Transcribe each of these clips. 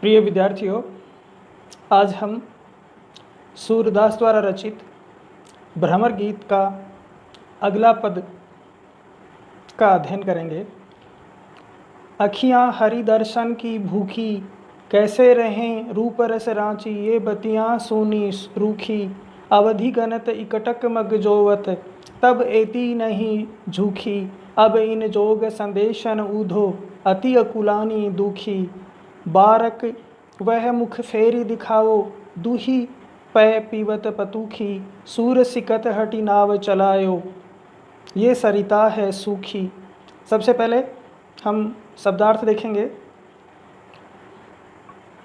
प्रिय विद्यार्थियों, आज हम सूरदास द्वारा रचित भ्रमर गीत का अगला पद का अध्ययन करेंगे। अखियाँ हरि दर्शन की भूखी, कैसे रहें रूप रस रांची, ये बतियाँ सोनी रूखी, अवधि गणत इकटक मग जोवत, तब एती नहीं झूखी, अब इन जोग संदेशन ऊधो, अति अकुलानी दुखी, बारक वह मुख फेरी दिखाओ, दूही पै पीवत पतूखी, सूर सिकत हटी नाव चलायो, ये सरिता है सूखी। सबसे पहले हम शब्दार्थ देखेंगे।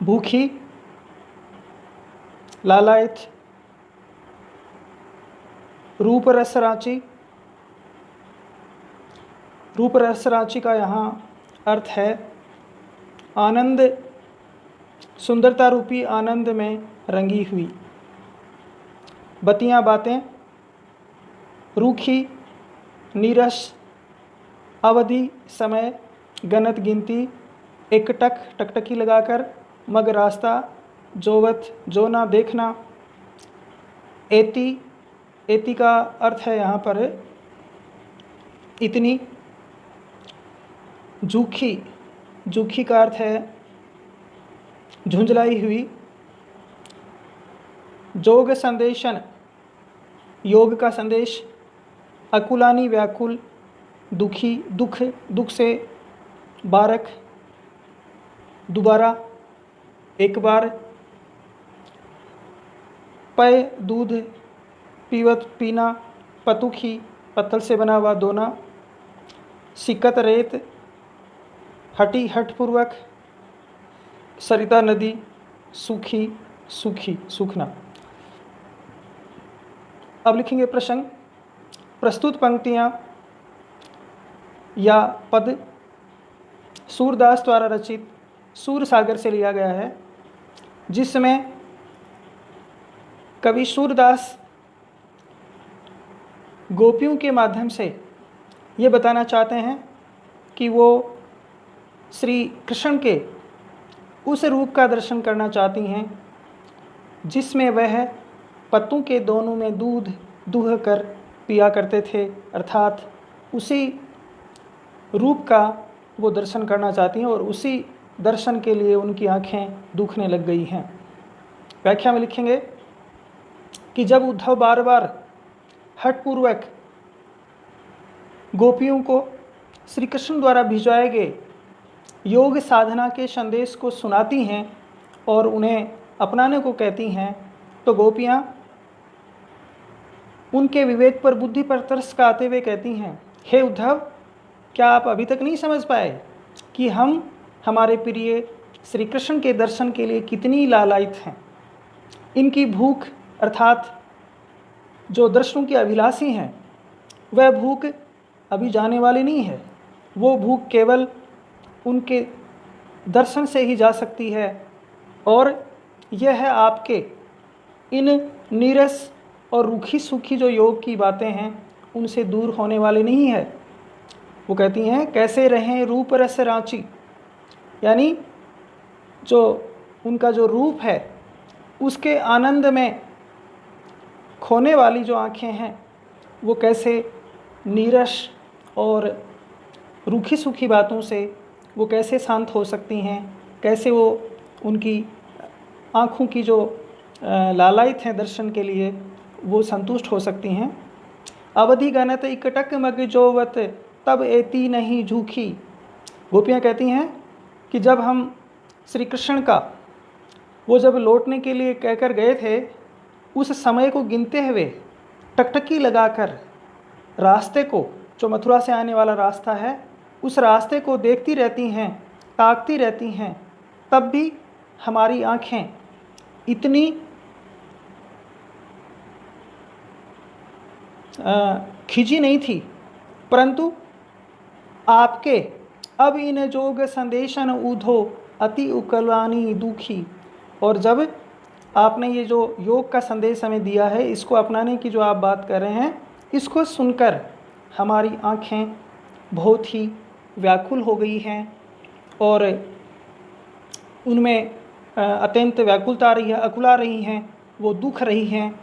भूखी, लालायित, रूप रस रांची। रूप रस रांची का यहाँ अर्थ है आनंद, सुंदरता रूपी आनंद में रंगी हुई। बतियाँ बातें, रूखी नीरस, अवधि समय, गणत गिनती, एकटक टकटकी लगाकर, मग रास्ता, जोवत जोना देखना। एती, एती का अर्थ है यहाँ पर इतनी। जूखी, जूखी का अर्थ है झुंझलाई हुई। जोग संदेशन, योग का संदेश। अकुलानी व्याकुल, दुखी दुख, दुख से। बारक दोबारा, एक बार। पय दूध, पीवत पीना। पतुखी पत्तल से बना हुआ दोना। सिकत रेत, हटी हठपूर्वक। सरिता नदी, सूखी सूखी सूखना। अब लिखेंगे प्रसंग। प्रस्तुत पंक्तियाँ या पद सूरदास द्वारा रचित सूर सागर से लिया गया है, जिसमें कवि सूरदास गोपियों के माध्यम से ये बताना चाहते हैं कि वो श्री कृष्ण के उस रूप का दर्शन करना चाहती हैं जिसमें वह पत्तों के दोनों में दूध दूह कर पिया करते थे, अर्थात उसी रूप का वो दर्शन करना चाहती हैं और उसी दर्शन के लिए उनकी आँखें दुखने लग गई हैं। व्याख्या में लिखेंगे कि जब उद्धव बार बार हठपूर्वक गोपियों को श्री कृष्ण द्वारा भिजवाए गए योग साधना के संदेश को सुनाती हैं और उन्हें अपनाने को कहती हैं, तो गोपियाँ उनके विवेक पर, बुद्धि पर तरस खाते हुए कहती हैं, हे उद्धव, क्या आप अभी तक नहीं समझ पाए कि हम हमारे प्रिय श्री कृष्ण के दर्शन के लिए कितनी लालायित हैं। इनकी भूख अर्थात जो दर्शनों की अभिलाषी हैं, वह भूख अभी जाने वाली नहीं है। वो भूख केवल उनके दर्शन से ही जा सकती है और यह है आपके इन नीरस और रूखी सूखी जो योग की बातें हैं उनसे दूर होने वाले नहीं है। वो कहती हैं कैसे रहें रूप रस रांची, यानी जो उनका जो रूप है उसके आनंद में खोने वाली जो आँखें हैं वो कैसे नीरस और रूखी सूखी बातों से वो कैसे शांत हो सकती हैं, कैसे वो उनकी आँखों की जो लालायित हैं दर्शन के लिए वो संतुष्ट हो सकती हैं। अवधि गणत इकटक मग जोवत, तब एती नहीं झूखी। गोपियाँ कहती हैं कि जब हम श्री कृष्ण का वो जब लौटने के लिए कहकर गए थे, उस समय को गिनते हुए टकटकी लगाकर रास्ते को, जो मथुरा से आने वाला रास्ता है, उस रास्ते को देखती रहती हैं, ताकती रहती हैं, तब भी हमारी आँखें इतनी खिंची नहीं थी, परंतु आपके अब इन जोग संदेशन ऊधो, अति उकलानी दुखी। और जब आपने ये जो योग का संदेश हमें दिया है, इसको अपनाने की जो आप बात कर रहे हैं, इसको सुनकर हमारी आँखें बहुत ही व्याकुल हो गई हैं और उनमें अत्यंत व्याकुलता आ रही है, अकुला रही हैं, वो दुख रही हैं।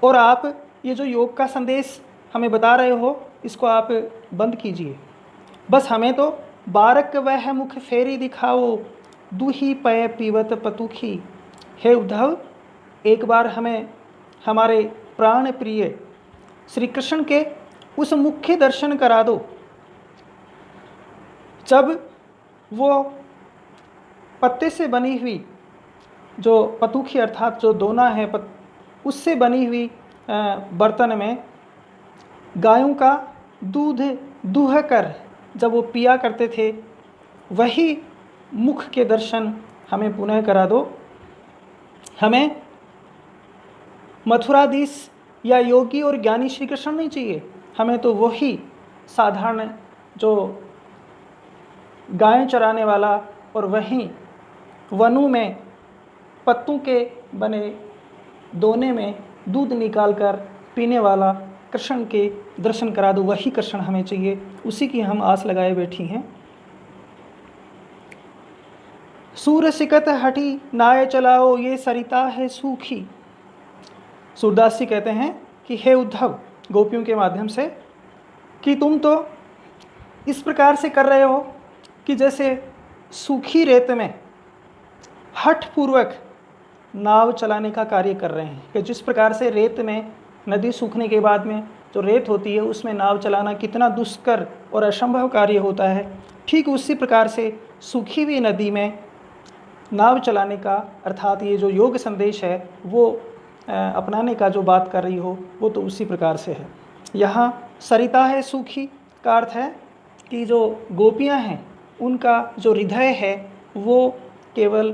और आप ये जो योग का संदेश हमें बता रहे हो, इसको आप बंद कीजिए। बस हमें तो बारक वह मुख फेरी दिखाओ, दूही पय पीवत पतुखी। हे उद्धव, एक बार हमें हमारे प्राण प्रिय श्री कृष्ण के उस मुख के दर्शन करा दो, जब वो पत्ते से बनी हुई जो पतुखी अर्थात जो दोना है उससे बनी हुई बर्तन में गायों का दूध दूह कर जब वो पिया करते थे, वही मुख के दर्शन हमें पुनः करा दो। हमें मथुराधीश या योगी और ज्ञानी श्री कृष्ण नहीं चाहिए, हमें तो वही साधारण जो गायें चराने वाला और वहीं वनों में पत्तों के बने दोने में दूध निकालकर पीने वाला कृष्ण के दर्शन करा दो, वही कृष्ण हमें चाहिए, उसी की हम आस लगाए बैठी हैं। सूर सिकत हटी नाय चलाओ, ये सरिता है सूखी। सूरदास जी कहते हैं कि हे उद्धव, गोपियों के माध्यम से, कि तुम तो इस प्रकार से कर रहे हो कि जैसे सूखी रेत में हठ पूर्वक नाव चलाने का कार्य कर रहे हैं। कि जिस प्रकार से रेत में, नदी सूखने के बाद में जो रेत होती है उसमें नाव चलाना कितना दुष्कर और असंभव कार्य होता है, ठीक उसी प्रकार से सूखी हुई नदी में नाव चलाने का, अर्थात ये जो योग संदेश है वो अपनाने का जो बात कर रही हो, वो तो उसी प्रकार से है। यहाँ सरिता है सूखी का अर्थ है कि जो गोपियाँ हैं उनका जो हृदय है वो केवल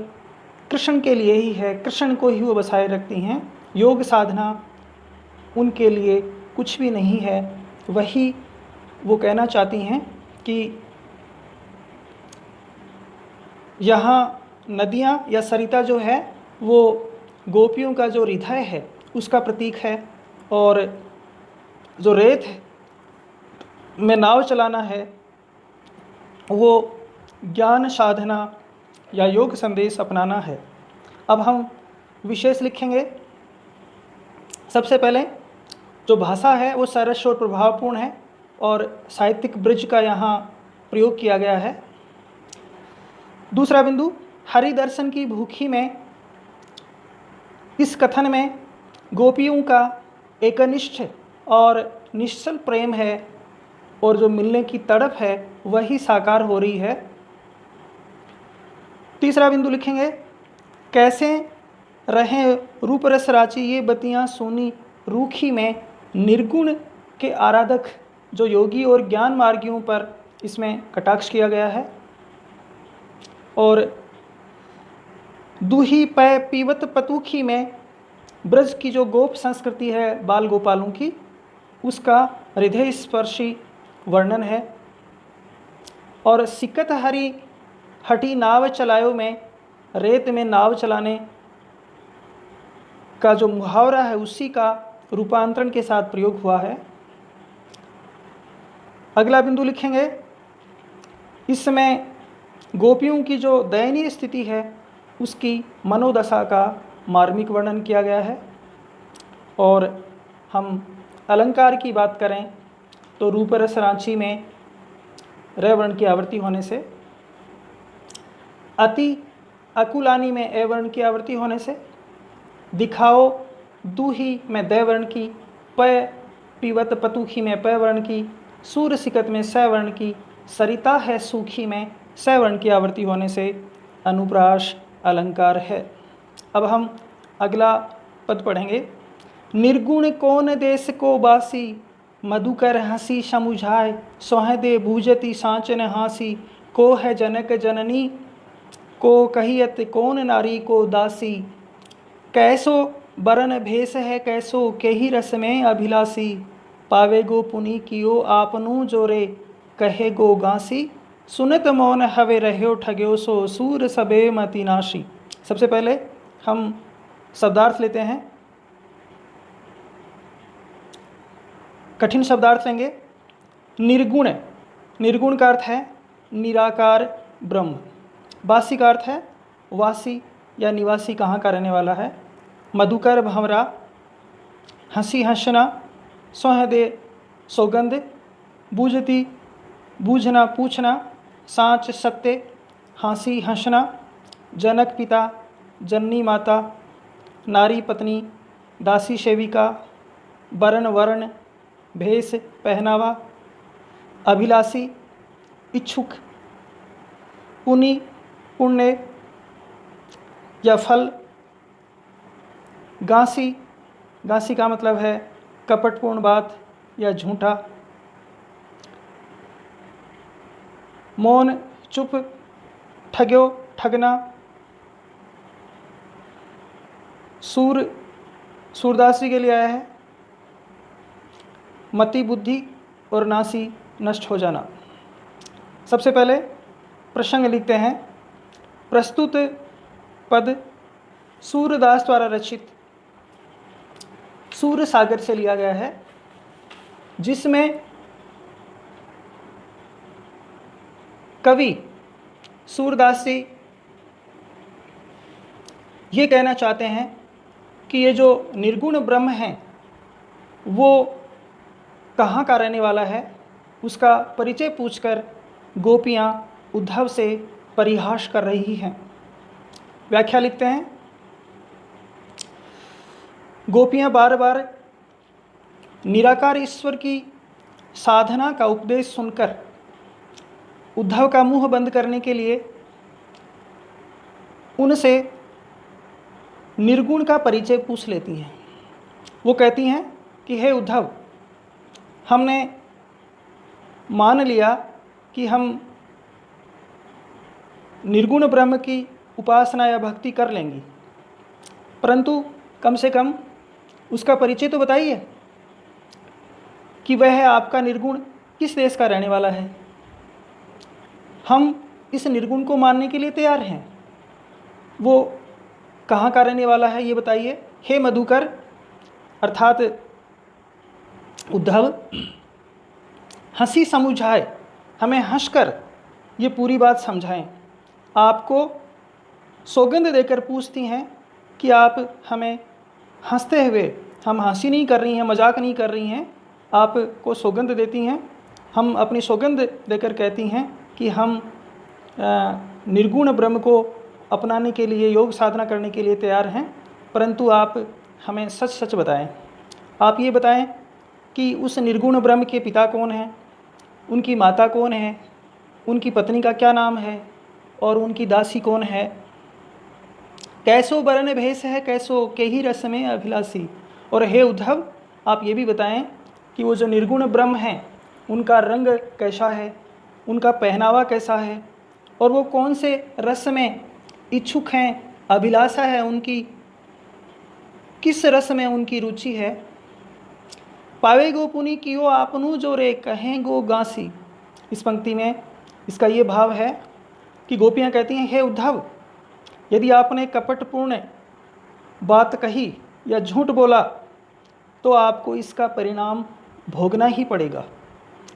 कृष्ण के लिए ही है, कृष्ण को ही वो बसाए रखती हैं। योग साधना उनके लिए कुछ भी नहीं है। वही वो कहना चाहती हैं कि यहाँ नदियाँ या सरिता जो है वो गोपियों का जो हृदय है उसका प्रतीक है, और जो रेत में नाव चलाना है वो ज्ञान साधना या योग संदेश अपनाना है। अब हम विशेष लिखेंगे। सबसे पहले जो भाषा है वो सरस और प्रभावपूर्ण है और साहित्यिक ब्रिज का यहाँ प्रयोग किया गया है। दूसरा बिंदु, हरि दर्शन की भूखी में इस कथन में गोपियों का एकनिष्ठ और निश्चल प्रेम है और जो मिलने की तड़प है वही साकार हो रही है। तीसरा बिंदु लिखेंगे, कैसे रहें रूप रस राची ये बतियाँ सोनी रूखी में निर्गुण के आराधक जो योगी और ज्ञान मार्गियों पर इसमें कटाक्ष किया गया है। और दूही पै पीवत पतुखी में ब्रज की जो गोप संस्कृति है बाल गोपालों की, उसका हृदय स्पर्शी वर्णन है। और सिकत हरी हटी नाव चलायो में रेत में नाव चलाने का जो मुहावरा है उसी का रूपांतरण के साथ प्रयोग हुआ है। अगला बिंदु लिखेंगे, इस समय गोपियों की जो दयनीय स्थिति है उसकी मनोदशा का मार्मिक वर्णन किया गया है। और हम अलंकार की बात करें तो रूप रस रांची में र वर्ण की आवृत्ति होने से, अति अकुलानी में ए वर्ण की आवृत्ति होने से, दिखाओ दूही में द वर्ण की, पय पीवत पतुखी में प वर्ण की, सूर सिकत में स वर्ण की, सरिता है सूखी में स वर्ण की आवृत्ति होने से अनुप्रास अलंकार है। अब हम अगला पद पढ़ेंगे। निर्गुण कौन देश को बासी, मधुकर हंसी समुझाए, सोह दे बूझती सांचन हासी, को है जनक जननी को कहियत कौन नारी को दासी, कैसो बरन भेष है कैसो केही रस में अभिलाषी, पावे गो पुनि कियो आपनु जोरे कहे गो गांसी, सुनत मौन हवे रह्यो ठग्यो सो सूर सबे मति नाशी। सबसे पहले हम शब्दार्थ लेते हैं। कठिन शब्दार्थ लेंगे। निर्गुण, निर्गुण का अर्थ है निराकार ब्रह्म। बासी का अर्थ है वासी या निवासी कहाँ का रहने वाला है। मधुकर भंवरा, हंसी हंसना, सोह दे सौगंध, बूझती बूझना पूछना, साँच सत्य, हाँसी हंसना, जनक पिता, जननी माता, नारी पत्नी, दासी सेविका, वर्ण वर्ण, भेष पहनावा, अभिलाषी, इच्छुक, पुनि पुण्य या फल, गांसी, गांसी का मतलब है कपटपूर्ण बात या झूठा, मौन चुप, ठग्यो ठगना, सूरदासी के लिए आया है मति बुद्धि और नासी नष्ट हो जाना। सबसे पहले प्रसंग लिखते हैं। प्रस्तुत पद सूरदास द्वारा रचित सूर सागर से लिया गया है, जिसमें कवि सूरदास जी ये कहना चाहते हैं कि ये जो निर्गुण ब्रह्म है वो कहाँ का रहने वाला है, उसका परिचय पूछकर गोपियाँ उद्धव से परिहास कर रही हैं। व्याख्या लिखते हैं। गोपियाँ बार बार निराकार ईश्वर की साधना का उपदेश सुनकर उद्धव का मुंह बंद करने के लिए उनसे निर्गुण का परिचय पूछ लेती हैं। वो कहती हैं कि हे उद्धव, हमने मान लिया कि हम निर्गुण ब्रह्म की उपासना या भक्ति कर लेंगी, परंतु कम से कम उसका परिचय तो बताइए कि वह आपका निर्गुण किस देश का रहने वाला है। हम इस निर्गुण को मानने के लिए तैयार हैं। वो कहाँ का रहने वाला है ये बताइए। हे मधुकर अर्थात उद्धव, हंसी समझाए, हमें हंसकर ये पूरी बात समझाएं। आपको सौगंध देकर पूछती हैं कि आप हमें हंसते हुए, हम हंसी नहीं कर रही हैं, मजाक नहीं कर रही हैं, आपको सौगंध देती हैं। हम अपनी सौगंध देकर कहती हैं कि हम निर्गुण ब्रह्म को अपनाने के लिए, योग साधना करने के लिए तैयार हैं, परंतु आप हमें सच सच बताएं। आप ये बताएं कि उस निर्गुण ब्रह्म के पिता कौन हैं, उनकी माता कौन है, उनकी पत्नी का क्या नाम है और उनकी दासी कौन है। कैसो वर्ण भेष है, कैसो के ही रस में अभिलाषी। और हे उद्धव, आप ये भी बताएं कि वो जो निर्गुण ब्रह्म हैं उनका रंग कैसा है, उनका पहनावा कैसा है और वो कौन से रस में इच्छुक हैं, अभिलाषा है उनकी, किस रस में उनकी रुचि है। पावे गो पुनि कियो आपनु जो रे कहें गो गांसी। इस पंक्ति में इसका ये भाव है कि गोपियाँ कहती हैं, हे उद्धव, यदि आपने कपटपूर्ण बात कही या झूठ बोला तो आपको इसका परिणाम भोगना ही पड़ेगा।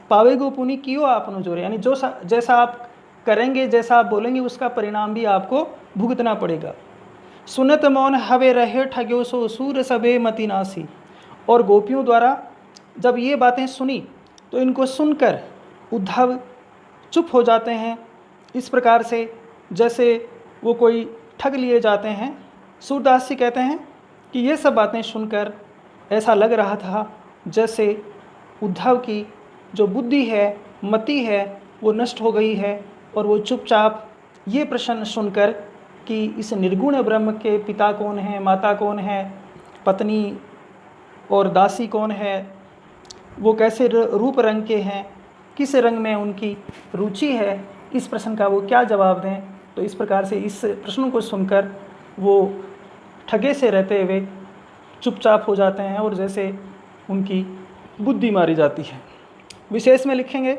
पावे गो पुनि कियो आपनु जो रे, यानी जो जैसा आप करेंगे, जैसा आप बोलेंगे, उसका परिणाम भी आपको भुगतना पड़ेगा। सुनत मौन हवे रहे ठग्यो सो सूर सबे मति नासी। और गोपियों द्वारा जब ये बातें सुनी तो इनको सुनकर उद्धव चुप हो जाते हैं, इस प्रकार से जैसे वो कोई ठग लिए जाते हैं। सूरदास जी कहते हैं कि ये सब बातें सुनकर ऐसा लग रहा था जैसे उद्धव की जो बुद्धि है, मति है, वो नष्ट हो गई है और वो चुपचाप ये प्रश्न सुनकर कि इस निर्गुण ब्रह्म के पिता कौन है, माता कौन है, पत्नी और दासी कौन है, वो कैसे रूप रंग के हैं, किस रंग में उनकी रुचि है, इस प्रश्न का वो क्या जवाब दें। तो इस प्रकार से इस प्रश्न को सुनकर वो ठगे से रहते हुए चुपचाप हो जाते हैं और जैसे उनकी बुद्धि मारी जाती है। विशेष में लिखेंगे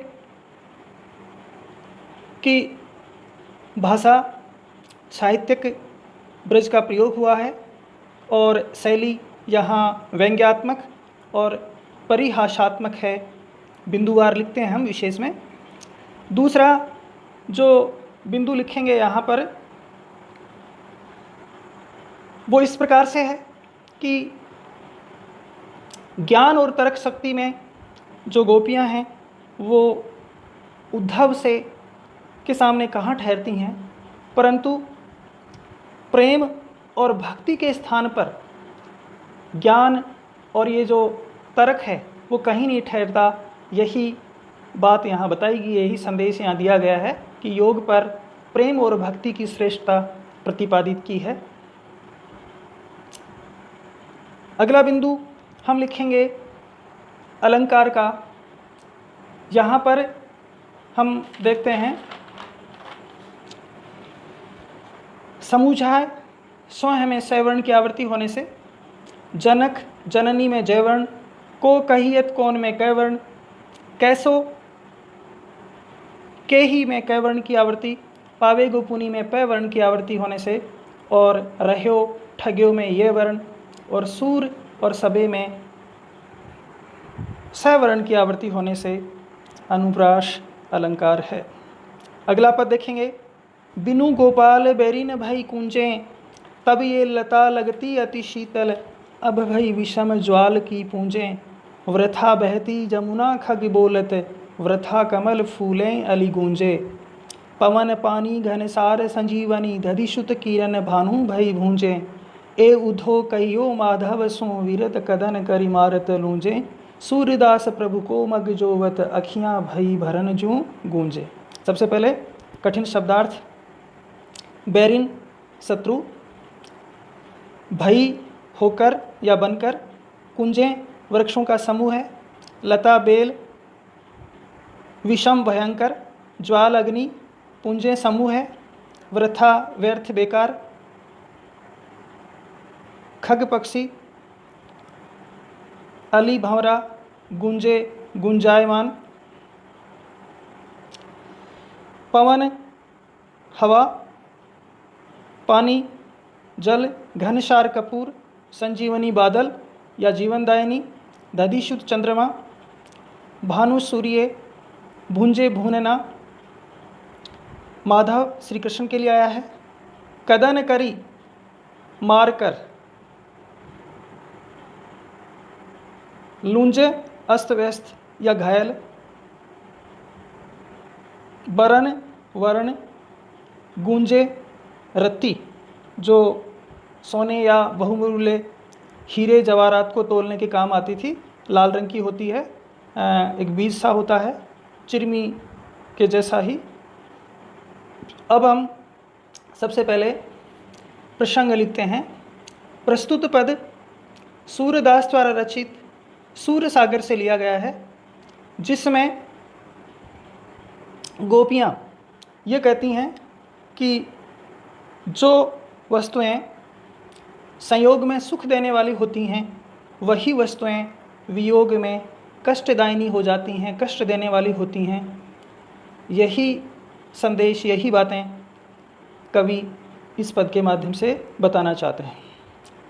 कि भाषा साहित्यिक ब्रज का प्रयोग हुआ है और शैली यहाँ व्यंग्यात्मक और परिहासात्मक है। बिंदुवार लिखते हैं हम विशेष में। दूसरा जो बिंदु लिखेंगे यहाँ पर वो इस प्रकार से है कि ज्ञान और तर्क शक्ति में जो गोपियां हैं वो उद्धव से के सामने कहाँ ठहरती हैं, परंतु प्रेम और भक्ति के स्थान पर ज्ञान और ये जो तर्क है वो कहीं नहीं ठहरता। यही बात यहाँ बताई गई, यही संदेश यहाँ दिया गया है कि योग पर प्रेम और भक्ति की श्रेष्ठता प्रतिपादित की है। अगला बिंदु हम लिखेंगे अलंकार का। यहाँ पर हम देखते हैं समूझाए स्वयं में सैवर्ण की आवृत्ति होने से, जनक जननी में जयवर्ण, को कहियत कौन में कैवर्ण, कैसो के ही में कैवर्ण की आवृत्ति, पावे गोपुनी में पैवर्ण की आवृत्ति होने से, और रह्यो ठग्यो में ये वर्ण, और सूर और सबे में सवर्ण की आवृत्ति होने से अनुप्रास अलंकार है। अगला पद देखेंगे, बिनु गोपाल बैरिन भई कुंजें, तब ये लता लगती अति शीतल, अब भई विषम ज्वाल की पूंजें, वृथा बहती जमुना खग बोलत, वृथा कमल फूलें अली गूंजे, पवन पानी घनसार संजीवनी, दधिसुत किरण भानु भई भूंजे, ए उधो कहियो माधव सो विरत कदन करि मारत लूंजे, सूर्यदास प्रभु को मग जोवत, अखियाँ भई भरन जूं गूंजे। सबसे पहले कठिन शब्दार्थ। बैरिन शत्रु, भई होकर या बनकर, कुंजें वृक्षों का समूह है, लता बेल विषम भयंकर, ज्वाल अग्नि, पुंजें समूह है, वृथा व्यर्थ बेकार, खग पक्षी, अली भंवरा, गुंजे गुंजायमान, पवन हवा, पानी जल, घनसार कपूर, संजीवनी बादल या जीवनदायिनी, दधिशुद्ध चंद्रमा, भानु सूर्य, भूंजे भूनना, माधव श्री कृष्ण के लिए आया है, कदन करी मारकर, लूंजे अस्त व्यस्त या घायल, बरन वर्ण, गूंजे रत्ती जो सोने या बहुमूल्य हीरे जवाहरात को तोलने के काम आती थी, लाल रंग की होती है, एक बीज सा होता है, चिरमी के जैसा ही। अब हम सबसे पहले प्रसंग लिखते हैं। प्रस्तुत पद सूरदास द्वारा रचित सूर सागर से लिया गया है, जिसमें गोपियाँ ये कहती हैं कि जो वस्तुएं संयोग में सुख देने वाली होती हैं वही वस्तुएं वियोग में कष्टदायिनी हो जाती हैं, कष्ट देने वाली होती हैं। यही संदेश, यही बातें कवि इस पद के माध्यम से बताना चाहते हैं।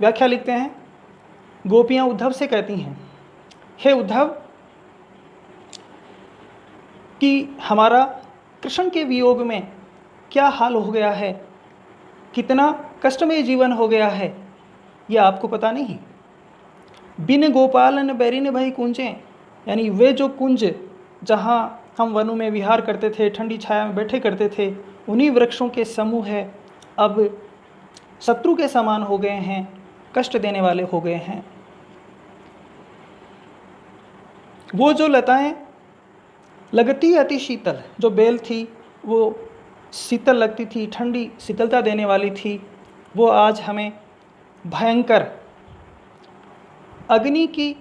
व्याख्या लिखते हैं। गोपियाँ उद्धव से कहती हैं, हे उद्धव, कि हमारा कृष्ण के वियोग में क्या हाल हो गया है, कितना कष्टमय जीवन हो गया है, यह आपको पता नहीं। बिन गोपालन बैरिन भई कुंजें, यानी वे जो कुंज जहाँ हम वनों में विहार करते थे, ठंडी छाया में बैठे करते थे, उन्हीं वृक्षों के समूह है अब शत्रु के समान हो गए हैं, कष्ट देने वाले हो गए हैं। वो जो लताएं लगती अति शीतल, जो बेल थी वो शीतल लगती थी, ठंडी शीतलता देने वाली थी, वो आज हमें भयंकर अग्नि की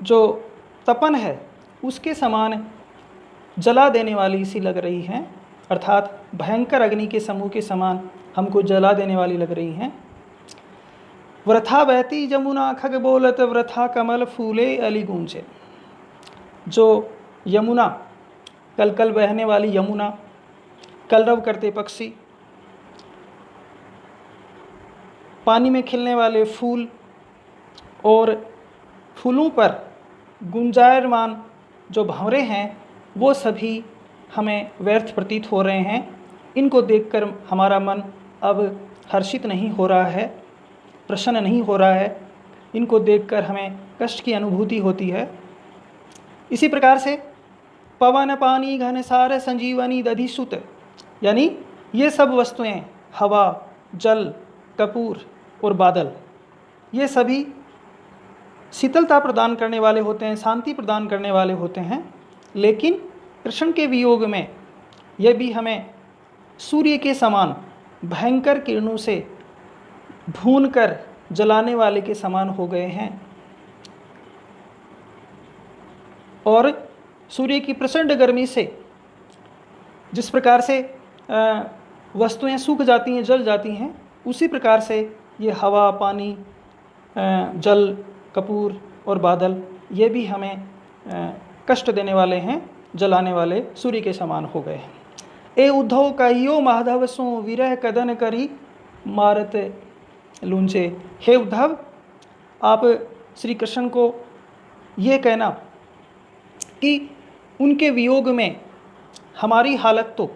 जो तपन है उसके समान जला देने वाली सी लग रही हैं, अर्थात भयंकर अग्नि के समूह के समान हमको जला देने वाली लग रही हैं। वृथा बहती जमुना खग बोलत, वृथा कमल फूले अली गूंजे। जो यमुना, कल कल बहने वाली यमुना, कलरव करते पक्षी, पानी में खिलने वाले फूल और फूलों पर गुंजायमान जो भंवरे हैं, वो सभी हमें व्यर्थ प्रतीत हो रहे हैं। इनको देखकर हमारा मन अब हर्षित नहीं हो रहा है, प्रसन्न नहीं हो रहा है, इनको देखकर हमें कष्ट की अनुभूति होती है। इसी प्रकार से पवन पानी घन सार संजीवनी दधिसुत, यानी ये सब वस्तुएं, हवा, जल, कपूर और बादल, ये सभी शीतलता प्रदान करने वाले होते हैं, शांति प्रदान करने वाले होते हैं। लेकिन कृष्ण के वियोग में ये भी हमें सूर्य के समान भयंकर किरणों से भूनकर जलाने वाले के समान हो गए हैं। और सूर्य की प्रचंड गर्मी से जिस प्रकार से वस्तुएं सूख जाती हैं, जल जाती हैं, उसी प्रकार से ये हवा, पानी, जल, कपूर और बादल, ये भी हमें कष्ट देने वाले हैं, जलाने वाले सूर्य के समान हो गए हैं। ए उद्धव कहियो माधव सो विरह कदन करी मारत लूंजे। हे उद्धव, आप श्री कृष्ण को ये कहना कि उनके वियोग में हमारी हालत तो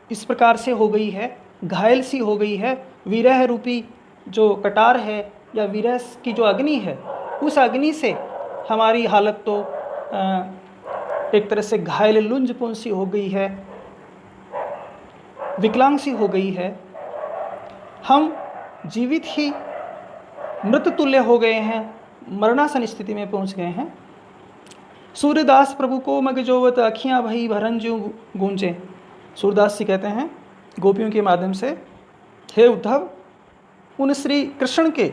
इस प्रकार से हो गई है, घायल सी हो गई है। विरह रूपी जो कटार है या विरह की जो अग्नि है, उस अग्नि से हमारी हालत तो एक तरह से घायल लुंजपुन सी हो गई है, विकलांग सी हो गई है। हम जीवित ही मृत तुल्य हो गए हैं, मरणासन स्थिति में पहुंच गए हैं। सूर्यदास प्रभु को मगजोवत अखियाँ भई भरन ज्यों गूंजे। सूरदास जी कहते हैं गोपियों के माध्यम से, हे उद्धव, उन श्री कृष्ण के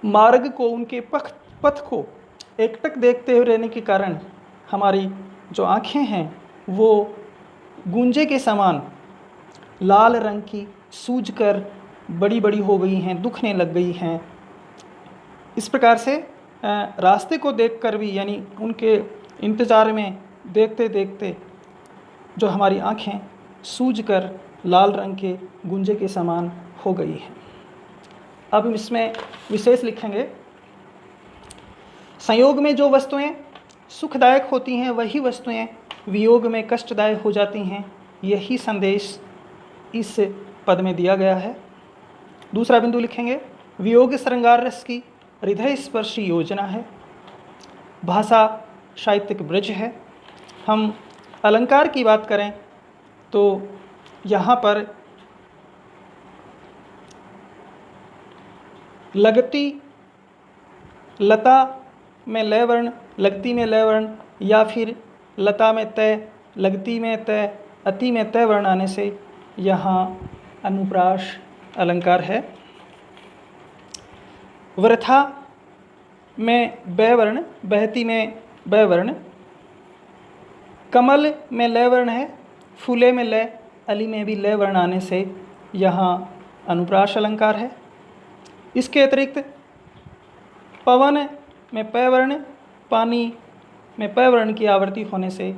मार्ग को, उनके पथ को एकटक देखते हुए रहने के कारण हमारी जो आँखें हैं वो गूंजे के समान लाल रंग की सूजकर बड़ी बड़ी हो गई हैं, दुखने लग गई हैं। इस प्रकार से रास्ते को देखकर भी, यानी उनके इंतज़ार में देखते देखते जो हमारी आँखें सूजकर लाल रंग के गुंजे के समान हो गई हैं। अब इसमें विशेष लिखेंगे, संयोग में जो वस्तुएं सुखदायक होती हैं वही वस्तुएं वियोग में कष्टदायक हो जाती हैं। यही संदेश इस पद में दिया गया है। दूसरा बिंदु लिखेंगे, वियोग श्रृंगार रस की हृदय स्पर्शी योजना है। भाषा साहित्यिक ब्रज है। हम अलंकार की बात करें तो यहाँ पर लगती लता में लय वर्ण, लगती में लय वर्ण, या फिर लता में तय, लगती में तय, अति में तय वर्ण आने से यहाँ अनुप्रास अलंकार है। वृथा में बै वर्ण, बहती में बै वर्ण, कमल में लय वर्ण है, फूले में लय, अली में भी लय वर्ण आने से यहाँ अनुप्रास अलंकार है। इसके अतिरिक्त पवन में पै वर्ण, पानी में पै वर्ण की आवृत्ति होने से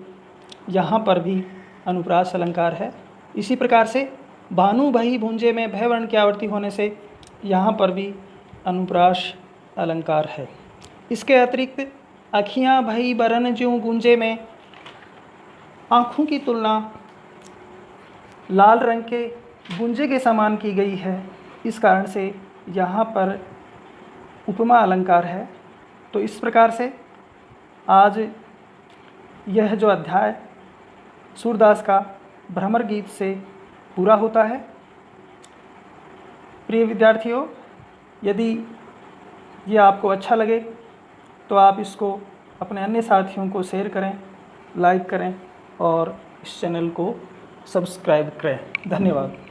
यहाँ पर भी अनुप्रास अलंकार है। इसी प्रकार से भानु भई भुंजे में भय वर्ण की आवृत्ति होने से यहाँ पर भी अनुप्रास अलंकार है। इसके अतिरिक्त अखियाँ भई बरन ज्यों गुंजे में आँखों की तुलना लाल रंग के गुंजे के समान की गई है। इस कारण से यहाँ पर उपमा अलंकार है। तो इस प्रकार से आज यह जो अध्याय सूरदास का भ्रमर गीत से पूरा होता है। प्रिय विद्यार्थियों, यदि ये आपको अच्छा लगे तो आप इसको अपने अन्य साथियों को शेयर करें, लाइक करें और इस चैनल को सब्सक्राइब करें। धन्यवाद।